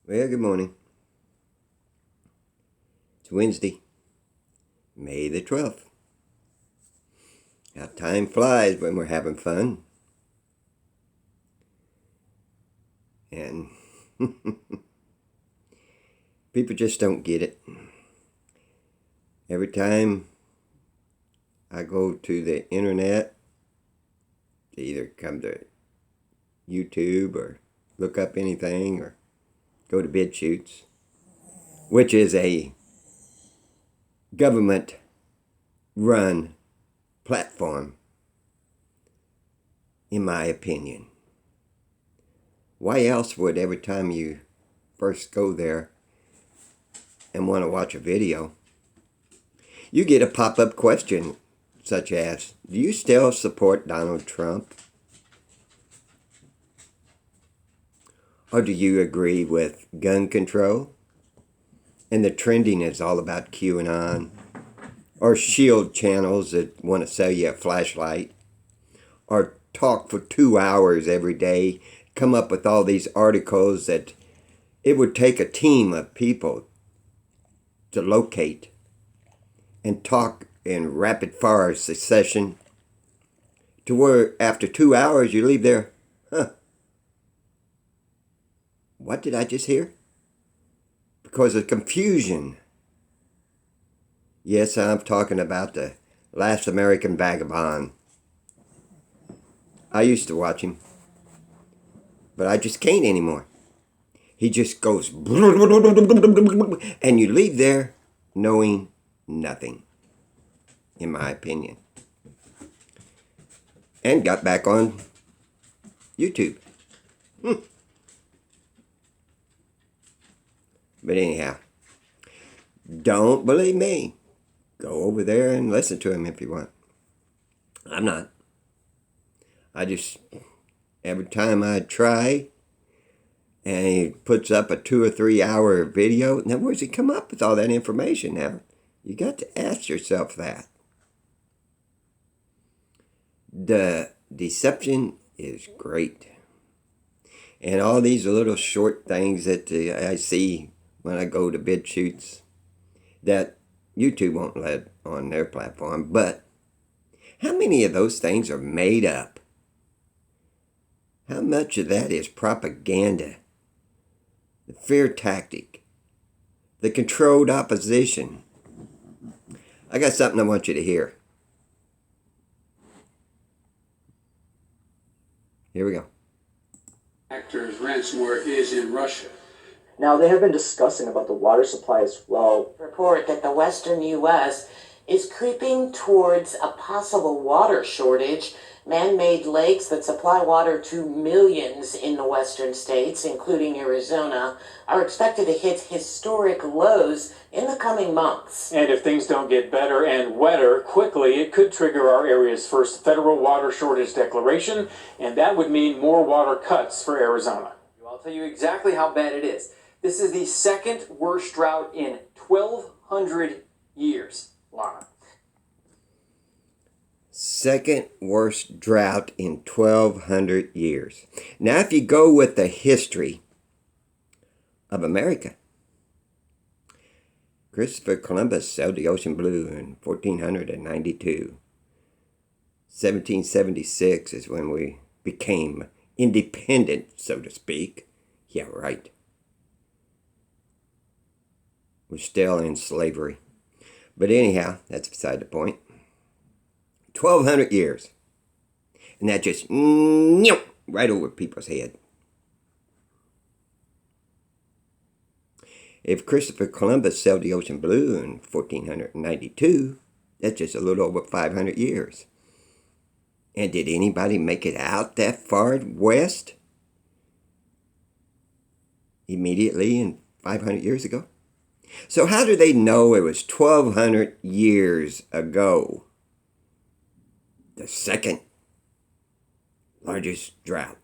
Well, good morning. It's Wednesday, May the 12th. How time flies when we're having fun. And people just don't get it. Every time I go to the internet to either come to YouTube or look up anything or go to BitChutes, which is a government-run platform, in my opinion. Why else would every time you first go there and want to watch a video, you get a pop-up question such as, do you still support Donald Trump? Or do you agree with gun control? And the trending is all about QAnon, or shield channels that want to sell you a flashlight, or talk for 2 hours every day, come up with all these articles that it would take a team of people to locate and talk in rapid fire succession to where after 2 hours you leave there, what did I just hear? Because of confusion. Yes, I'm talking about the Last American Vagabond. I used to watch him, but I just can't anymore. He just goes, and you leave there knowing nothing, in my opinion. And got back on YouTube. But anyhow, don't believe me. Go over there and listen to him if you want. I'm not. I just, every time I try, and he puts up a 2 or 3 hour video, now where's he come up with all that information now? You got to ask yourself that. The deception is great. And all these little short things that I see when I go to BitChutes that YouTube won't let on their platform, but how many of those things are made up? How much of that is propaganda? The fear tactic, the controlled opposition. I got something I want you to hear. Here we go. Actors ransomware is in Russia. Now, they have been discussing about the water supply as well. Report that the western U.S. is creeping towards a possible water shortage. Man-made lakes that supply water to millions in the western states, including Arizona, are expected to hit historic lows in the coming months. And if things don't get better and wetter quickly, it could trigger our area's first federal water shortage declaration, and that would mean more water cuts for Arizona. I'll tell you exactly how bad it is. This is the second worst drought in 1,200 years, Lana. Second worst drought in 1,200 years. Now, if you go with the history of America, Christopher Columbus sailed the ocean blue in 1492. 1776 is when we became independent, so to speak. Yeah, right. We're still in slavery. But anyhow, that's beside the point. 1,200 years. And that just right over people's head. If Christopher Columbus sailed the ocean blue in 1492, that's just a little over 500 years. And did anybody make it out that far west immediately in 500 years ago? So how do they know it was 1,200 years ago? The second largest drought.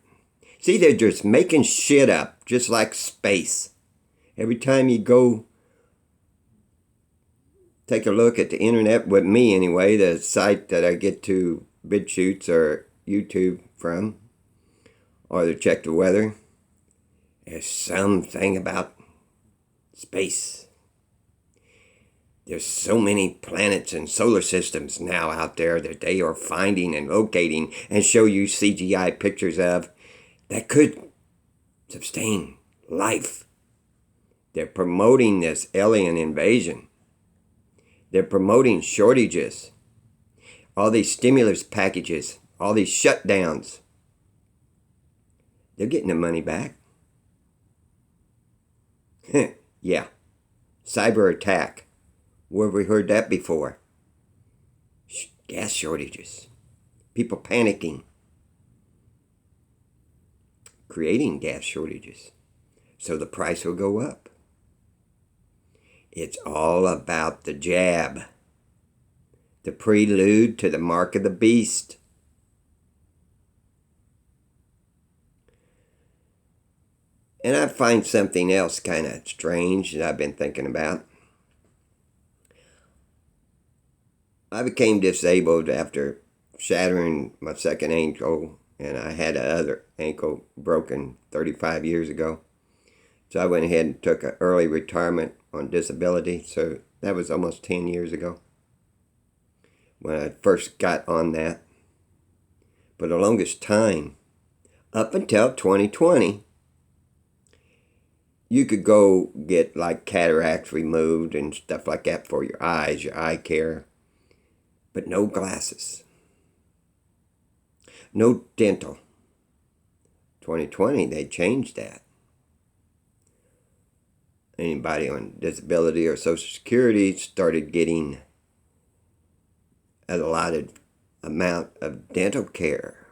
See, they're just making shit up, just like space. Every time you go take a look at the internet, with me anyway, the site that I get to BitChutes or YouTube from, or to check the weather, There's something about space. There's so many planets and solar systems now out there that they are finding and locating and show you CGI pictures of that could sustain life. They're promoting this alien invasion. They're promoting shortages, all these stimulus packages, all these shutdowns. They're getting their money back. Yeah, cyber attack. Where have we heard that before? Gas shortages, people panicking, creating gas shortages, so the price will go up. It's all about the jab, the prelude to the mark of the beast. And I find something else kind of strange that I've been thinking about. I became disabled after shattering my second ankle, and I had the other ankle broken 35 years ago. So I went ahead and took an early retirement on disability. So that was almost 10 years ago when I first got on that. For the longest time, up until 2020, you could go get like cataracts removed and stuff like that for your eyes, your eye care. But no glasses. No dental. 2020, they changed that. Anybody on disability or Social Security started getting an allotted amount of dental care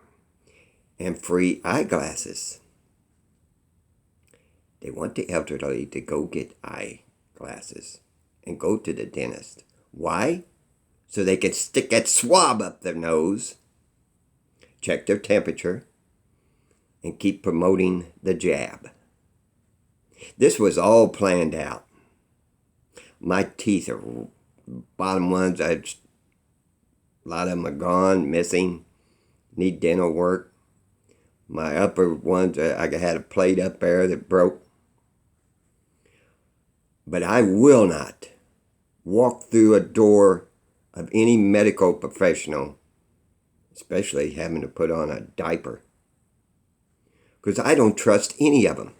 and free eyeglasses. They want the elderly to go get eyeglasses and go to the dentist. Why? So they can stick that swab up their nose, check their temperature, and keep promoting the jab. This was all planned out. My teeth are bottom ones. A lot of them are gone, missing, need dental work. My upper ones, I had a plate up there that broke. But I will not walk through a door of any medical professional, especially having to put on a diaper, because I don't trust any of them.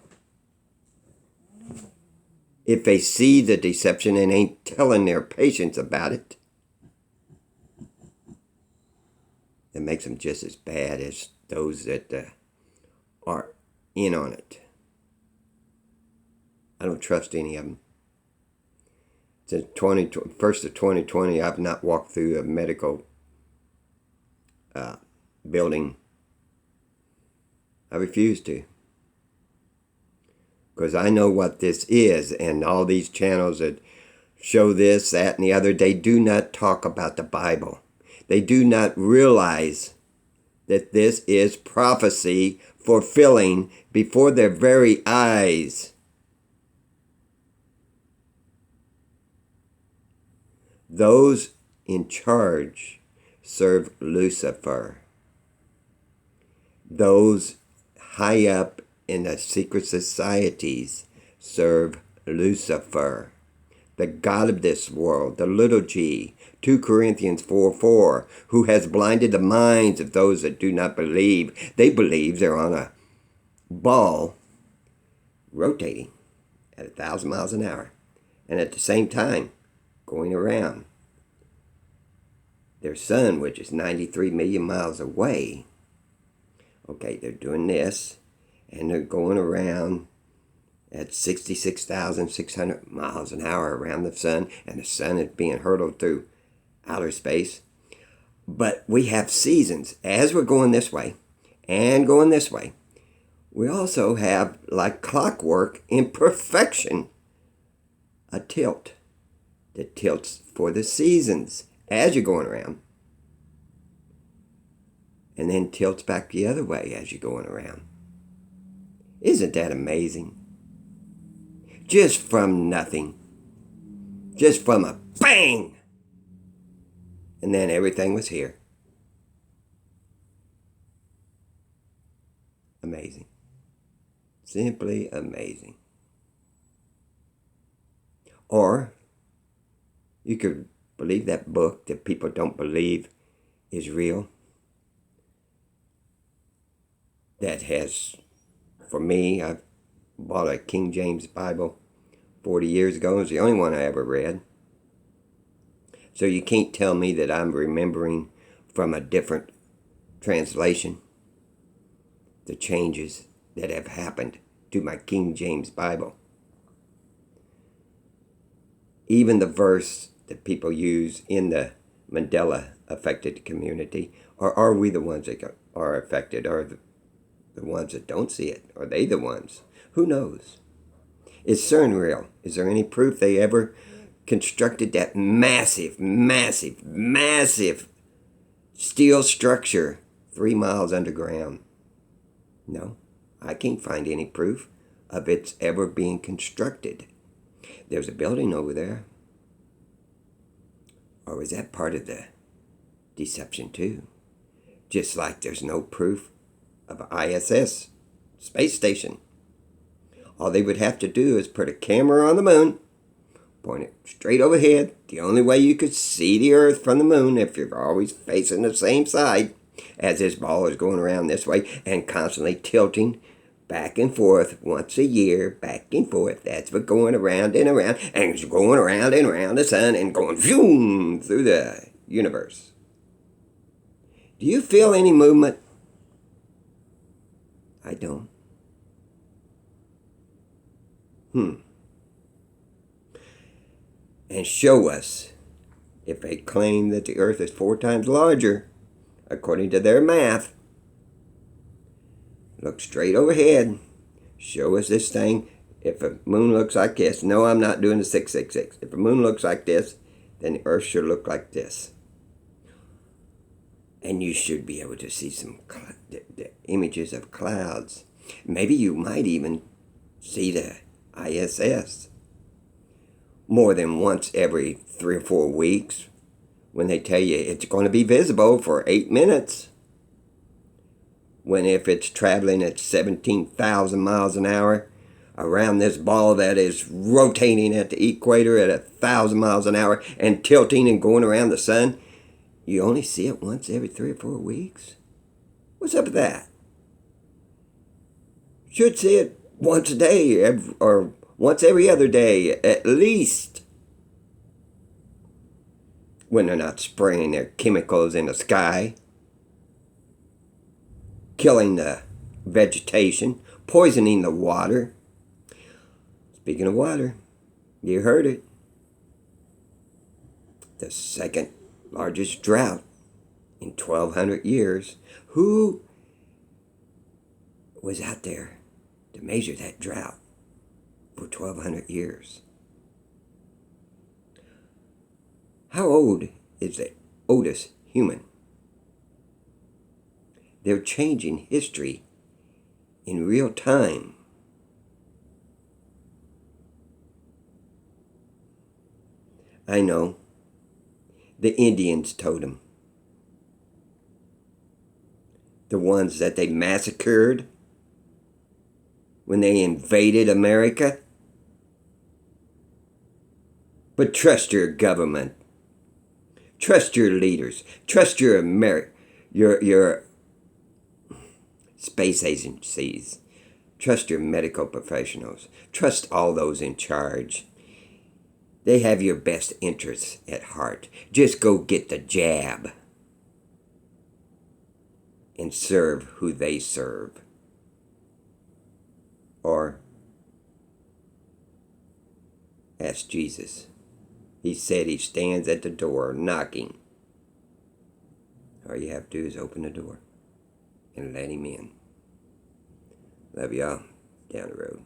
If they see the deception and ain't telling their patients about it, it makes them just as bad as those that are in on it. I don't trust any of them. Since 1st of 2020, I've not walked through a medical building. I refuse to. Because I know what this is, and all these channels that show this, that, and the other, they do not talk about the Bible. They do not realize that this is prophecy fulfilling before their very eyes. Those in charge serve Lucifer. Those high up in the secret societies serve Lucifer, the god of this world, the little g, 2 Corinthians 4:4, who has blinded the minds of those that do not believe. They believe they're on a ball rotating at 1,000 miles an hour, and at the same time going around their sun, which is 93 million miles away. Okay, they're doing this, and they're going around at 66,600 miles an hour around the sun, and the sun is being hurtled through outer space. But we have seasons. As we're going this way and going this way, we also have, like clockwork in perfection, a tilt that tilts for the seasons as you're going around, and then tilts back the other way as you're going around. Isn't that amazing? Just from nothing. Just from a bang! And then everything was here. Amazing. Simply amazing. Or you could believe that book that people don't believe is real. That has, for me, I bought a King James Bible 40 years ago. It was the only one I ever read. So you can't tell me that I'm remembering from a different translation the changes that have happened to my King James Bible. Even the verse that people use in the Mandela affected community, or are we the ones that are affected, or the ones that don't see it? Are they the ones? Who knows? Is CERN real? Is there any proof they ever constructed that massive steel structure 3 miles underground? No, I can't find any proof of its ever being constructed. There's a building over there. Or was that part of the deception too? Just like there's no proof of ISS, space station. All they would have to do is put a camera on the moon, point it straight overhead. The only way you could see the Earth from the moon, if you're always facing the same side, as this ball is going around this way and constantly tilting back and forth once a year, back and forth. That's what going around and around, and it's going around and around the sun and going zoom through the universe. Do you feel any movement? I don't. And show us if they claim that the Earth is 4 times larger, according to their math. Look straight overhead. Show us this thing. If a moon looks like this, no, I'm not doing the 666. If a moon looks like this, then the Earth should look like this. And you should be able to see some the images of clouds. Maybe you might even see the ISS more than once every 3 or 4 weeks when they tell you it's going to be visible for 8 minutes. When if it's traveling at 17,000 miles an hour around this ball that is rotating at the equator at 1,000 miles an hour and tilting and going around the sun, you only see it once every 3 or 4 weeks? What's up with that? Should see it once a day or once every other day at least, when they're not spraying their chemicals in the sky, killing the vegetation, poisoning the water. Speaking of water, you heard it. The second largest drought in 1,200 years. Who was out there to measure that drought for 1,200 years? How old is the oldest human? They're changing history in real time. I know. The Indians told them. The ones that they massacred when they invaded America. But trust your government. Trust your leaders. Trust your your space agencies. Trust your medical professionals. Trust all those in charge. They have your best interests at heart. Just go get the jab and serve who they serve. Or ask Jesus. He said he stands at the door knocking. All you have to do is open the door and let him in. Love y'all. Down the road.